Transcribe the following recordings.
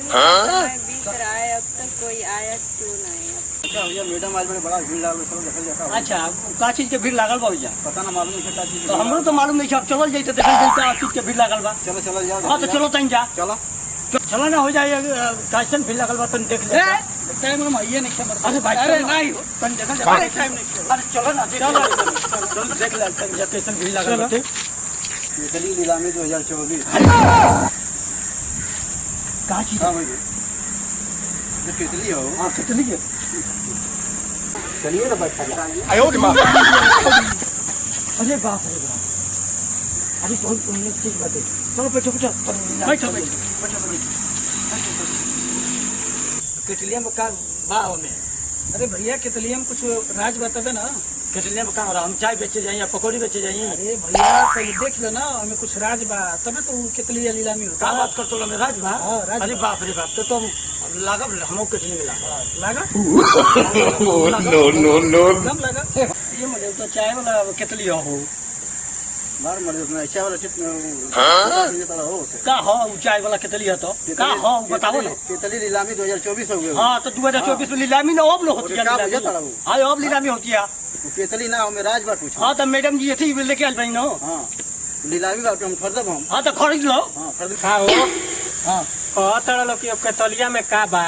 बीत रहा है, अब तक कोई आया क्यों नहीं? अच्छा भैया मैडम आज बड़े बड़ा भीड़ लागल सब देखल जाता। अच्छा का चीज के भीड़ लागल बा भैया? पता ना मालूम है का चीज। तो हमरो तो मालूम नहीं, अब चलल जाई तो देखल जाई का चीज के भीड़ लागल बा। चलो चलो जाओ। हां तो चलो तन जा। चलो चलो ना हो जाए कैसन भीड़ लागल बा तन देख ले। टाइम में ये नहीं खबर। अरे भाई अरे नहीं तन देखल जा। अरे टाइम नहीं। अरे चलो ना चलो देख ले तन जा कैसन भीड़ लागल बा। केतली नीलामी 2024। का चीज? हां भैया ये केतली हो। हां केतली के चलिए ना बैठा जा। अरे बाप रे बाप। अरे बहुत पुण्य चीज बात है। चलो बैठो बैठो केतलिया में का भाव में? अरे भैया केतलिया में कुछ राज बतावे ना। केतलिया में का हो रहा? हम चाय बेचे जाइए या पकौड़ी बेचे जाइए? अरे भैया पहले देख लो ना, हमें कुछ राज बा तबे तो केतलिया नीलामी होता। का बात करतो में राज बा? हां राज। अरे बाप रे बाप। तो लागब हमो केतली मिला लगा नो कम लगा। ये मुझे तो चाय वाला केतली हो बार मरे उसमें अच्छा वाला चिट में हो का हो चाय वाला केतली है तो का हो बताओ ना। केतली नीलामी 2024 हो गए। हाँ तो 2024 में नीलामी ना अब होती है। हाँ अब नीलामी होती है। केतली ना हमें राज बा कुछ। हाँ तो मैडम जी ऐसे ही लेके आल रही ना। हां नीलामी बा हम खरीदब हम। हाँ तो खरीद लो। हां खरीद। हाँ हां कहतर लो कि अब केतलिया में का बा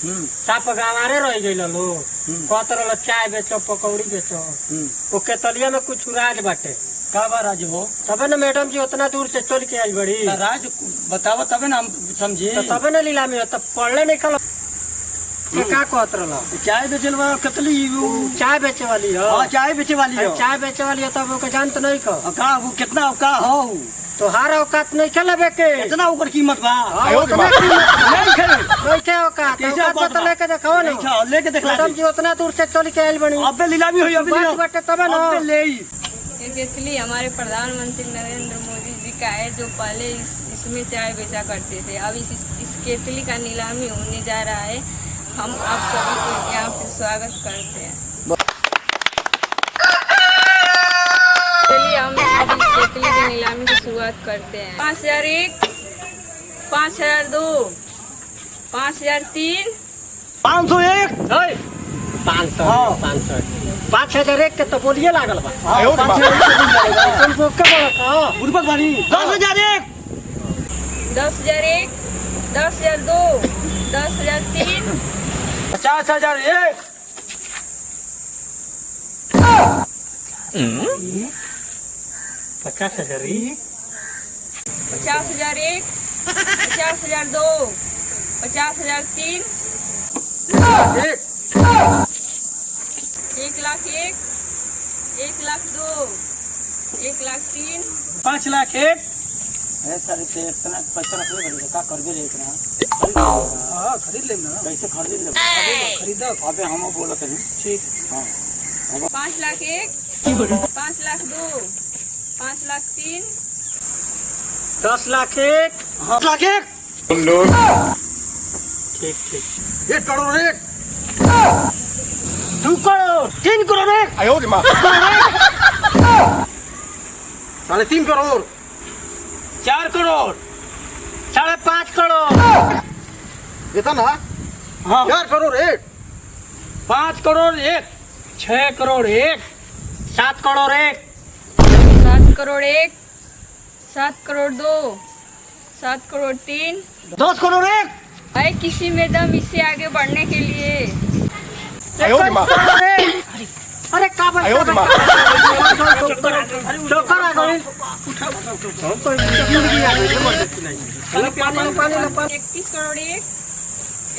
साप गंवारे रह गइल लो। कहतर लो चाय बेचो पकौड़ी बेचो। वो केतलिया में कुछ राज बाटे। का बा राज हो? तबे ना मैडम जी उतना दूर से चल के आई बड़ी। तो राज बताओ तबे ना हम समझे। तो तबे ना नीलामी हो तब पढ़ले नहीं कल का कहतर लो चाय बेचे वाला केतली चाय बेचे वाली हो। हाँ चाय बेचे वाली है। चाय बेचे वाली है तब ओके जानत नहीं को का वो कितना का हो? तो हार औकात नहीं चलबे के कितना ऊपर कीमत बा? उतना कीमत नहीं खेले कैसे औकात कैसे औकात औकात तो लेके दिखाओ ना। अच्छा लेके दिखला मैडम जी उतना दूर से चल के आइल बनी। अबे नीलामी हुई अबे बात बाटे तबे ना। अबे ले ये केतली हमारे प्रधानमंत्री नरेंद्र मोदी जी का है, जो पहले इसमें चाय बेचा करते थे। अब इस केतली का नीलामी होने जा रहा है। हम आप सभी को यहाँ पे स्वागत करते हैं। चलिए हम अब इस केतली की नीलामी की शुरुआत करते हैं। 5001, 5002, 5003, 501 5,001 के तो बोलिए लागल बा। तुमको क्या बोला का बुढ़बक बानी 10,001 10,001, 10,002, 10,003, 50,001 50,001 50,001, 50,002, 50,003, 1,01,001, 1,02,000, 1,03,000, 5,01,000 है सर से इतना पैसा रख ले का कर भी ले इतना। हां खरीद ले ना। कैसे खरीद ले? खरीद अबे हम बोलत हैं। ठीक हां 5,01,000, 5,02,000, 5,03,000, 10,01,000 10,01,000 ठीक ठीक 1 करोड़ 1 2 करोड़ 3 करोड़ 1 3.5 करोड़ 4 करोड़ 5.5 करोड़ इतना। हाँ 4 करोड़ 1 5 करोड़ 1 6 करोड़ 1 7 करोड़ 1 7 करोड़ 1, 7 करोड़ 2, 7 करोड़ 3। 10 करोड़ 1 है किसी में दम इससे आगे बढ़ने के लिए। अरे का बा ठोकर आ गई। पानी 31 करोड़ 1,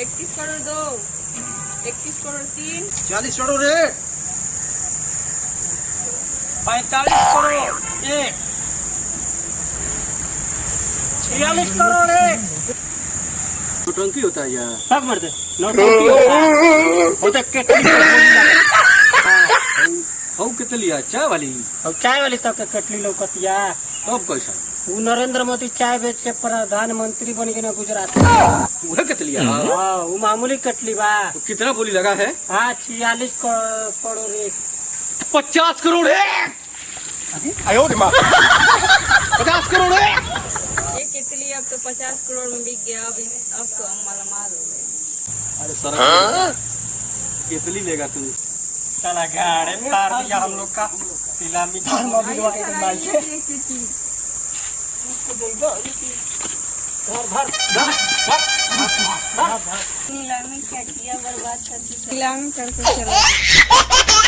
31 करोड़ 2, 31 करोड़ 3, 40 करोड़ 1 45 करोड़ 1 46 करोड़ 1 टंकी होता है यार। सब मर दे नौटंकी होता केतली हो केतली चाय वाली। अब चाय वाली तक कटली लौकतिया। तब कैसा? वो नरेंद्र मोदी चाय बेच के प्रधानमंत्री बन गए ना गुजरात। वह केतली है। हाँ वो मामूली कटली बा। तो कितना बोली लगा है? हाँ 46 करोड़ 1 50 करोड़ 1 50 करोड़ 1 ये केतली अब तो 50 करोड़ में बिक गया। अब तो हम मालामाल केतली लेगा तू। चला गाड़े मार दिया हम लोग का नीलामी धर मम्मी के वाके मार के नीलामी क्या किया, बर्बाद करके नीलामी करके चला।